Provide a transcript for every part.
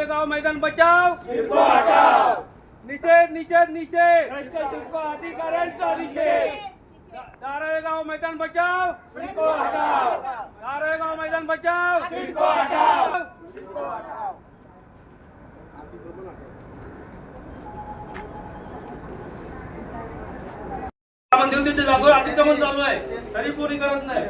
गाव मैदान बचाव, सिडको हटाव, निषेध निषेध निषेध, भ्रष्ट सिडको अधिकाऱ्यांचा निषेध, धारावी गाव मैदान बचाव, सिडको हटाव, धारावी गाव मैदान बचाव, सिडको हटाव, सिडको हटाव. देऊन जागोर अतिक्रमण चालू आहे तरी कोणी करत नाही.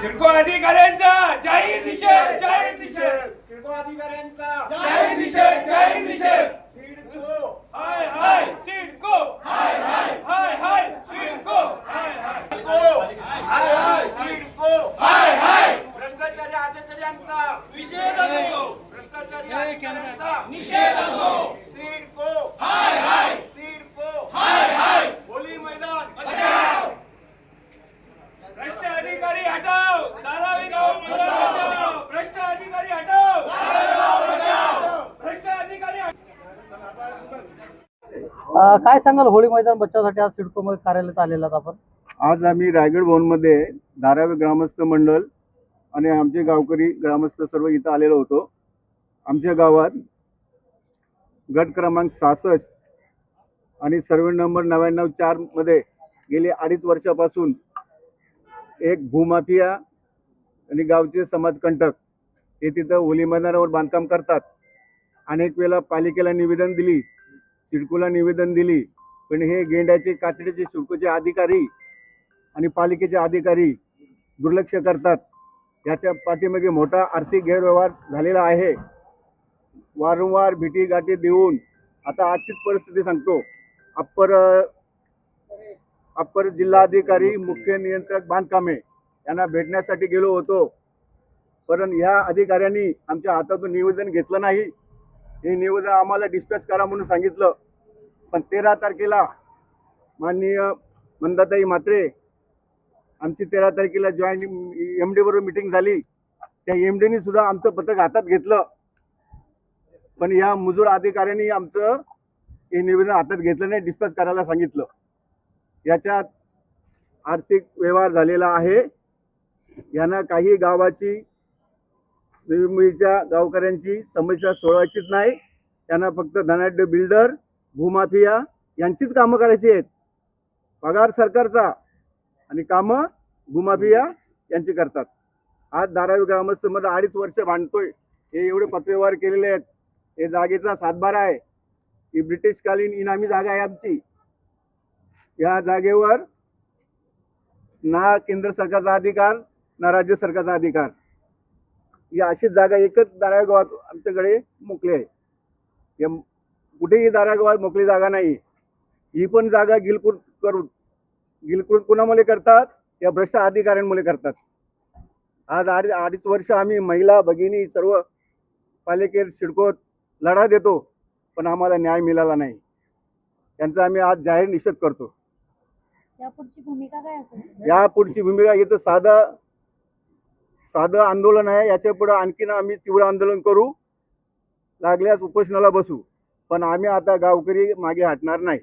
सिडको अधिकाऱ्यांचा जाहीर निषेध, जाहीर निषेध, सिडको अधिकाऱ्यांचा जाहीर निषेध, जाहीर निषेध. सिडको हाय हाय, सिडको हाय हाय, हाय हाय, सिडको हाय हाय, सिडको हाय हाय, सिडको हाय हाय. भ्रष्टाचारी अधिकाऱ्यांचा निषेध असो, भ्रष्टाचारी अधिकाऱ्यांचा निषेध असो. सिडको हाय हाय, सिडको हाय हाय. होली मैदान बचाव, भ्रष्ट अधिकारी हटाओ, धारावी गाव मैदान बचाओ, भ्रष्ट अधिकारी हटाओ, धारावी गाव बचाओ, भ्रष्ट अधिकारी काय सांगाल होळी मैदान बचावासाठी आज सिडको मध्ये कार्यालयात आलेला आहात आपण? आज आम्ही रायगड भवनमध्ये धारावी ग्रामस्थ मंडळ आणि आमचे गावकरी ग्रामस्थ सर्व इथं आलेलो होतो. आमच्या गावात गट क्रमांक 66 आणि सर्वे नंबर 99-4 मध्ये गेली 2.5 वर्षापासून एक भूमाफिया आणि गावचे समाजकंटक हे तिथं होली मैदानावर बांधकाम करतात. अनेक वेळा पालिकेला निवेदन दिली, सिडकोला निवेदन दिली, पण हे गेंड्याचे कातडीचे सिडकोचे अधिकारी आणि पालिकेचे अधिकारी दुर्लक्ष करतात. याच्या पाठीमागे मोठा आर्थिक गैरव्यवहार झालेला आहे. वारंवार भेटीगाठी देऊन आता आजचीच परिस्थिती सांगतो. अप्पर जिल्हाधिकारी मुख्य नियंत्रक बांधकामे यांना भेटण्यासाठी गेलो होतो, पण ह्या अधिकाऱ्यांनी आमच्या हातातून निवेदन घेतलं नाही. हे निवेदन आम्हाला डिस्पॅच करा म्हणून सांगितलं, पण 13 तारखेला माननीय मंदाताई म्हात्रे आमची 13 तारखेला जॉईंट MD बरोबर मीटिंग झाली. त्या MDनी सुद्धा आमचं पत्रक हातात घेतलं, पण या मजूर अधिकाऱ्यांनी आमचं हे निवेदन हातात घेतलं नाही, डिस्पॅच करायला सांगितलं. याच्यात आर्थिक व्यवहार झालेला आहे. यांना काही गावाची मुंबईच्या गावकऱ्यांची समस्या सोडवायचीच नाही. त्यांना फक्त धनाढ्य बिल्डर, भूमाफिया यांचीच कामं करायची आहेत. पगार सरकारचा आणि कामं भूमाफिया यांची करतात. आज धारावी ग्रामस्थ मध्ये 2.5 वर्ष भांडतोय. हे एवढे पत्रव्यवहार केलेले आहेत. हे जागेचा 7/12 आहे. ही ब्रिटिशकालीन इनामी जागा आहे आमची. या जागेवर ना केंद्र सरकारचा अधिकार ना राज्य सरकारचा अधिकार. ही अशी जागा एकच धारावी गावात आमच्याकडे मोकळी आहे. या कुठेही धारावी गावात मोकळी जागा नाही. ही पण जागा गिलकृत कुणामुळे करतात? या भ्रष्ट अधिकाऱ्यांमुळे करतात. आज 2.5 वर्ष आम्ही महिला भगिनी सर्व पालिकेत सिडकोत लढा देतो, पण आम्हाला न्याय मिळाला नाही. त्यांचा आम्ही आज जाहीर निषेध करतो. यापुढची भूमिका काय असेल? यापुढची भूमिका इथं साधं आंदोलन आहे. याच्या पुढे आणखीन आम्ही तीव्र आंदोलन करू, लागल्यास उपोषणाला बसू, पण आम्ही आता गावकरी मागे हटणार नाही.